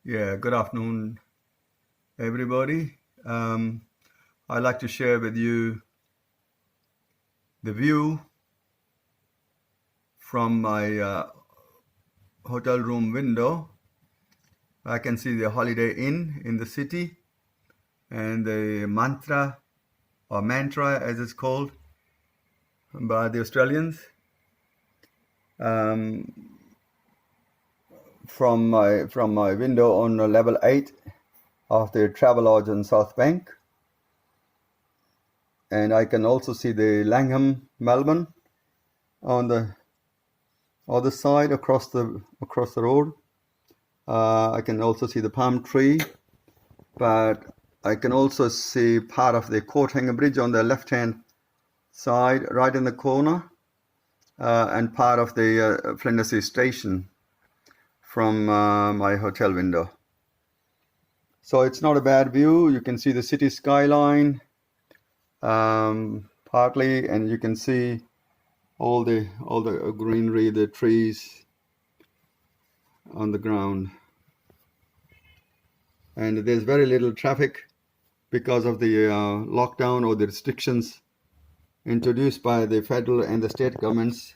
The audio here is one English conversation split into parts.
Yeah, good afternoon, everybody. I'd like to share with you the view from my hotel room window. I can see the Holiday Inn in the city and the mantra as it's called by the Australians. From my window on level 8 of the Travelodge on Southbank. And I can also see the Langham, Melbourne on the other side across the road. I can also see the palm tree, but I can also see part of the coat hanger bridge on the left-hand side, right in the corner, and part of the Flinders station from my hotel window. So it's not a bad view. You can see the city skyline partly, and you can see all the greenery, the trees on the ground. And there's very little traffic because of the lockdown or the restrictions introduced by the federal and the state governments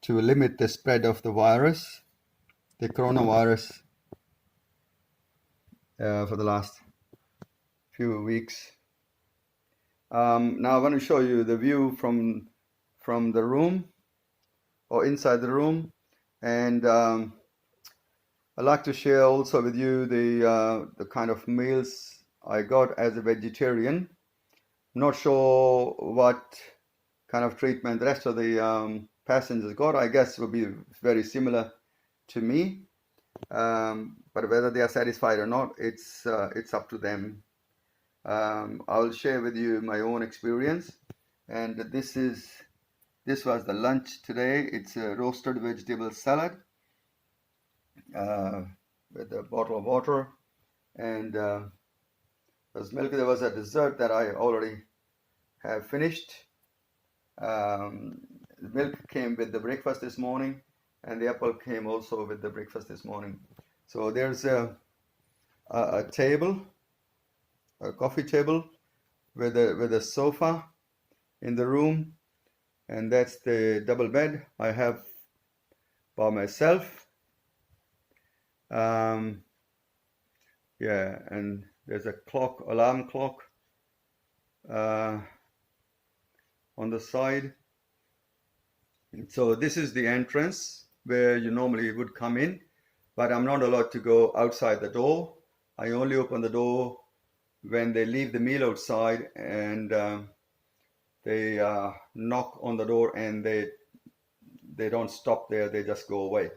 to limit the spread of the virus, the coronavirus, for the last few weeks. Now I want to show you the view from the room or inside the room, and I'd like to share also with you the kind of meals I got as a vegetarian. Not sure what kind of treatment the rest of the passengers got. I guess will be very similar to me, but whether they are satisfied or not, it's up to them. I'll share with you my own experience, and this was the lunch today. It's a roasted vegetable salad with a bottle of water, and as milk. There was a dessert that I already have finished. The milk came with the breakfast this morning, and the apple came also with the breakfast this morning. So there's a table, a coffee table with a sofa in the room, and that's the double bed I have by myself. Yeah, and there's a alarm clock on the side. So this is the entrance where you normally would come in, but I'm not allowed to go outside the door. I only open the door when they leave the meal outside, and they knock on the door, and they don't stop there, they just go away.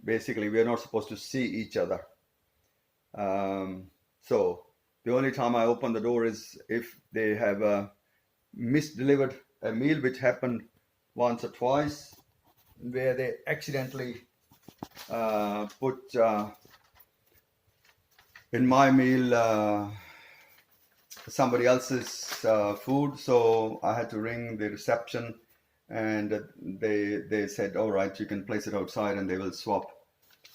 Basically, we are not supposed to see each other. So the only time I open the door is if they have misdelivered a meal, which happened once or twice, where they accidentally put in my meal somebody else's food. So I had to ring the reception, and they said, all right, you can place it outside and they will swap.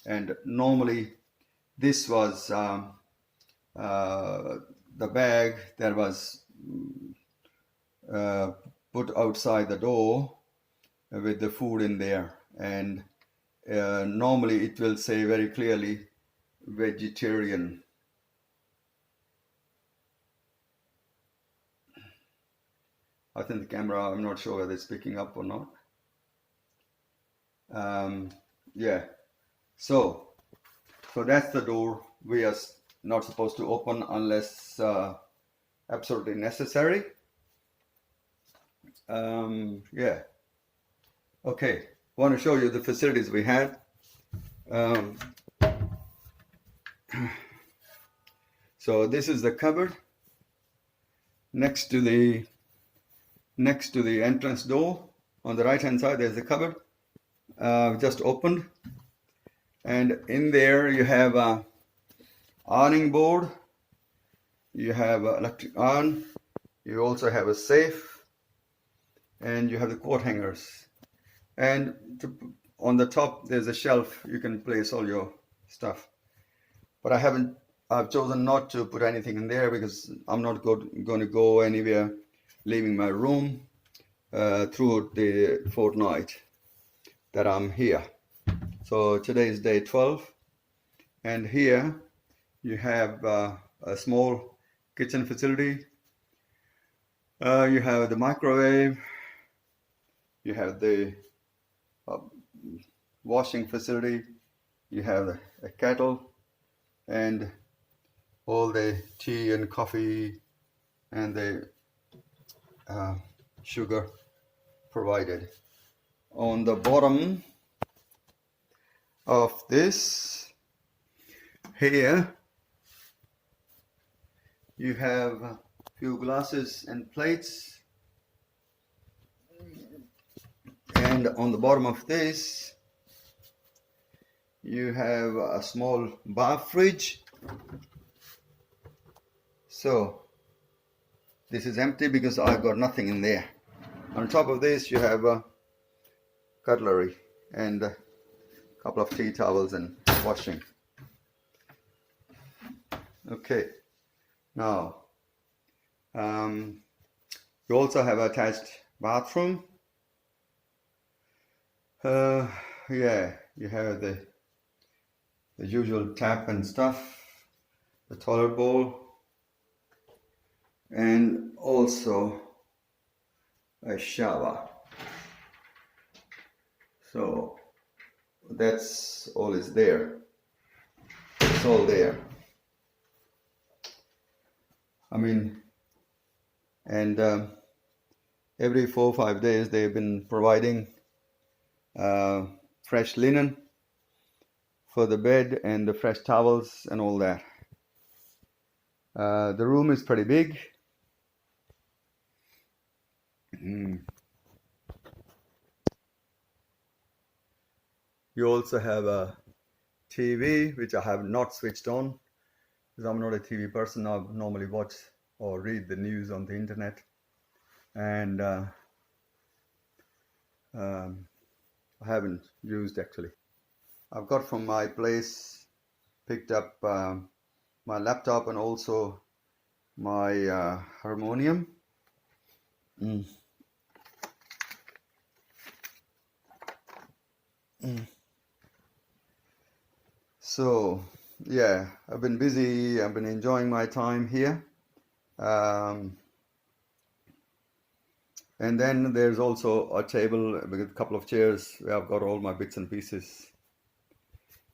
And normally this was the bag that was put outside the door with the food in there, and normally it will say very clearly vegetarian. I think the camera, I'm not sure whether it's picking up or not. Yeah, so that's the door we are not supposed to open unless absolutely necessary. Yeah. Okay, want to show you the facilities we had. So this is the cupboard next to the entrance door. On the right hand side there's the cupboard, just opened, and in there you have a ironing board, you have an electric iron, you also have a safe, and you have the coat hangers, and on the top there's a shelf you can place all your stuff. but I've chosen not to put anything in there because I'm not going to go anywhere leaving my room throughout the fortnight that I'm here. So today is day 12, and here you have a small kitchen facility. You have the microwave, you have the uh, washing facility, you have a kettle, and all the tea and coffee and the sugar provided. On the bottom of this, here you have a few glasses and plates, and on the bottom of this you have a small bar fridge. So this is empty because I've got nothing in there. On top of this you have cutlery and a couple of tea towels and washing. Okay, now you also have attached bathroom. Yeah, you have the usual tap and stuff, the toilet bowl, and also a shower. So that's all is there. It's all there. I mean, and every 4 or 5 days they've been providing fresh linen for the bed and the fresh towels and all that. The room is pretty big. You also have a TV, which I have not switched on because I'm not a TV person. I normally watch or read the news on the internet, and I haven't used actually. I've got from my place, picked up my laptop and also my harmonium. So yeah, I've been busy. I've been enjoying my time here. And then there's also a table with a couple of chairs where I've got all my bits and pieces.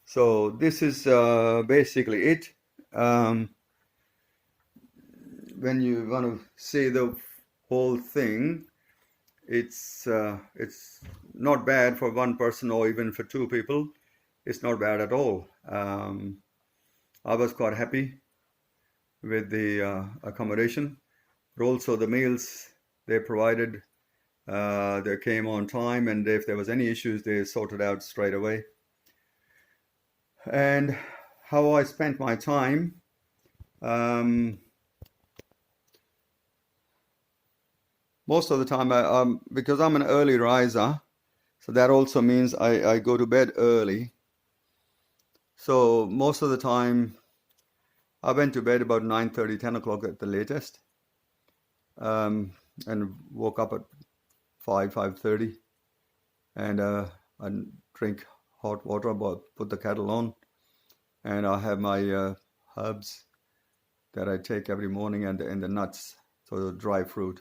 So this is basically it. When you want to see the whole thing, it's not bad for one person or even for two people. It's not bad at all. I was quite happy with the accommodation, but also the meals they provided, they came on time, and if there was any issues they sorted out straight away. And how I spent my time, most of the time because I'm an early riser, so that also means I go to bed early. So most of the time I went to bed about 9:30, 10 o'clock at the latest, and woke up at 5:30, and I drink hot water, put the kettle on, and I have my herbs that I take every morning, and the nuts, so the dry fruit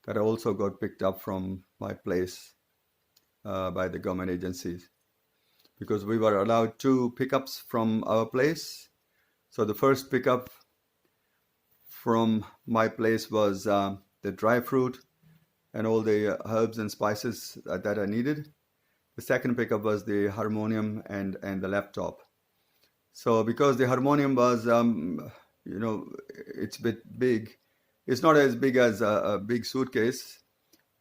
that I also got picked up from my place by the government agencies, because we were allowed 2 pickups from our place. So the first pickup from my place was the dry fruit and all the herbs and spices that I needed. The second pickup was the harmonium and the laptop. So because the harmonium was, it's a bit big. It's not as big as a big suitcase,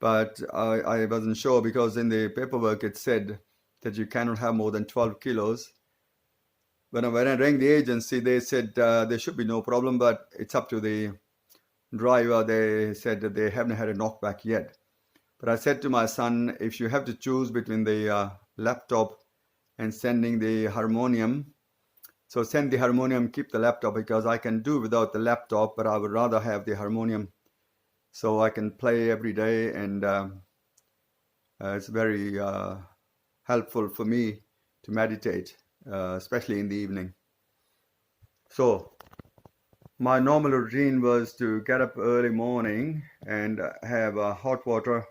but I wasn't sure because in the paperwork it said that you cannot have more than 12 kilos. When I rang the agency, they said there should be no problem, but it's up to the driver. They said that they haven't had a knockback yet. But I said to my son, if you have to choose between the laptop and sending the harmonium, So send the harmonium, keep the laptop, because I can do without the laptop, but I would rather have the harmonium so I can play every day, and it's very helpful for me to meditate, especially in the evening. So my normal routine was to get up early morning and have hot water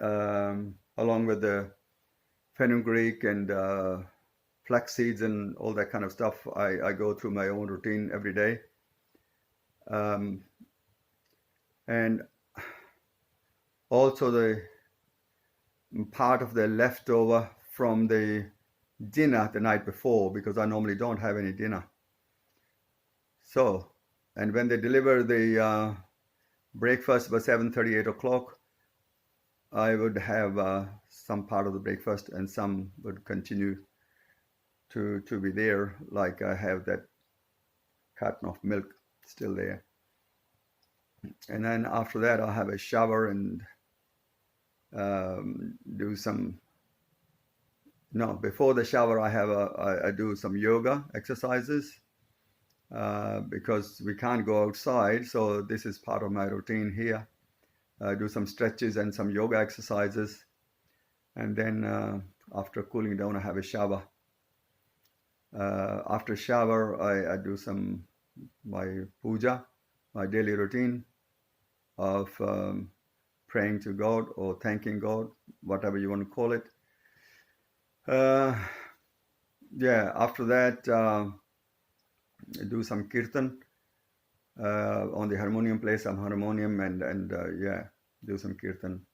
along with the fenugreek and flax seeds and all that kind of stuff. I go through my own routine every day. And also the part of the leftover from the dinner the night before, because I normally don't have any dinner. So, and when they deliver the breakfast by 7:30, 8 o'clock, I would have some part of the breakfast, and some would continue to be there, like I have that carton of milk still there. And then after that, I'll have a shower and do some. No, before the shower, I do some yoga exercises because we can't go outside. So this is part of my routine here. Do some stretches and some yoga exercises, and then after cooling down, I have a shower. After shower, I do my puja, my daily routine of praying to God or thanking God, whatever you want to call it. After that, I do some kirtan on the harmonium, play some harmonium, and do some kirtan.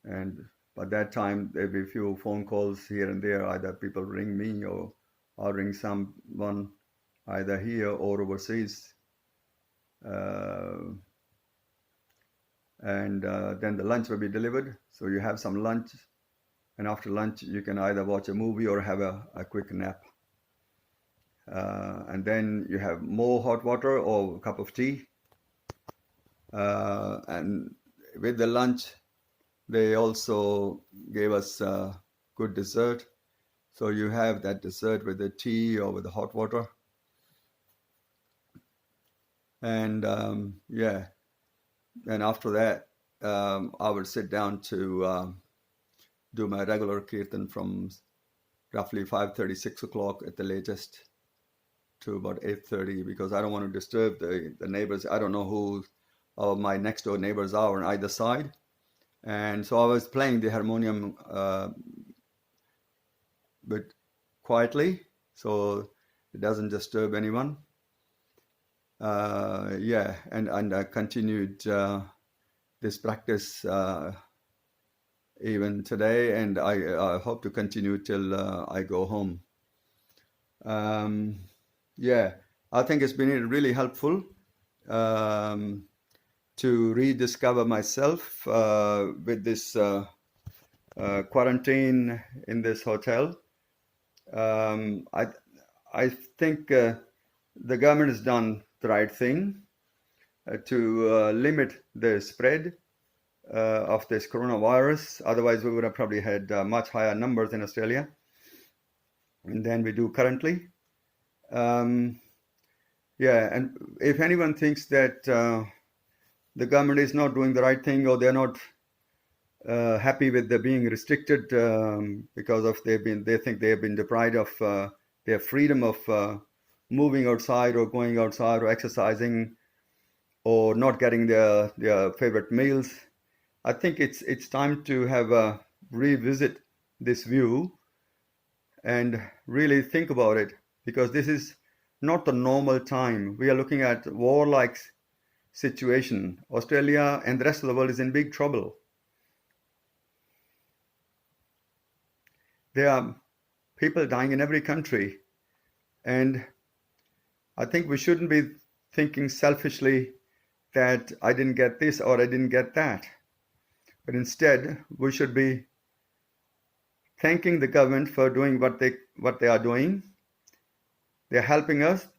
And by that time, there'll be a few phone calls here and there. Either people ring me or I'll ring someone either here or overseas. And then the lunch will be delivered. So you have some lunch, and after lunch you can either watch a movie or have a quick nap. And then you have more hot water or a cup of tea. And with the lunch, they also gave us good dessert. So you have that dessert with the tea or with the hot water. And and after that, I would sit down to do my regular kirtan from roughly 5:30, 6 o'clock at the latest to about 8:30, because I don't want to disturb the neighbors. I don't know who my next door neighbors are on either side. And so I was playing the harmonium but quietly, so it doesn't disturb anyone. And I continued this practice even today, and I hope to continue till I go home. I think it's been really helpful to rediscover myself with this quarantine in this hotel. I think the government has done the right thing to limit the spread of this coronavirus. Otherwise, we would have probably had much higher numbers in Australia than we do currently. And if anyone thinks that the government is not doing the right thing, or they're not happy with the being restricted because of they think they have been deprived of their freedom of moving outside or going outside or exercising or not getting their favorite meals, I think it's time to have a revisit this view and really think about it, because this is not the normal time. We are looking at war-like situation. Australia and the rest of the world is in big trouble. There are people dying in every country, and I think we shouldn't be thinking selfishly that I didn't get this or I didn't get that. But instead, we should be thanking the government for doing what they are doing. They're helping us.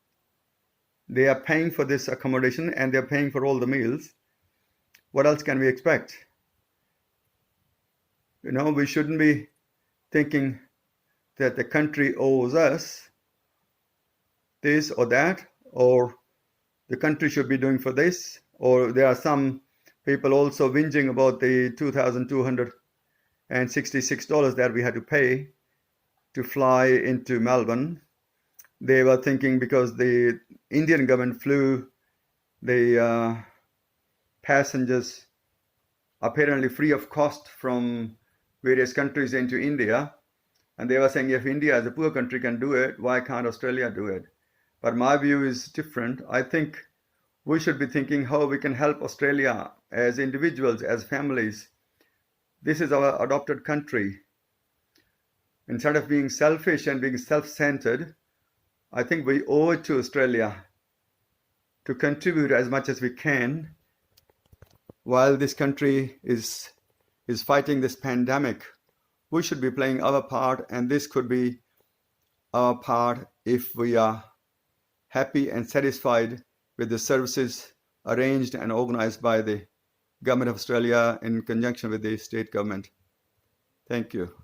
They are paying for this accommodation and they're paying for all the meals. What else can we expect? We shouldn't be thinking that the country owes us this or that, or the country should be doing for this, or there are some people also whinging about the $2,266 that we had to pay to fly into Melbourne. They were thinking because the Indian government flew the passengers apparently free of cost from various countries into India, and they were saying if India as a poor country can do it, why can't Australia do it? But my view is different. I think we should be thinking how we can help Australia as individuals, as families. This is our adopted country. Instead of being selfish and being self-centered, I think we owe it to Australia to contribute as much as we can while this country is fighting this pandemic. We should be playing our part, and this could be our part if we are happy and satisfied with the services arranged and organized by the Government of Australia in conjunction with the state government. Thank you.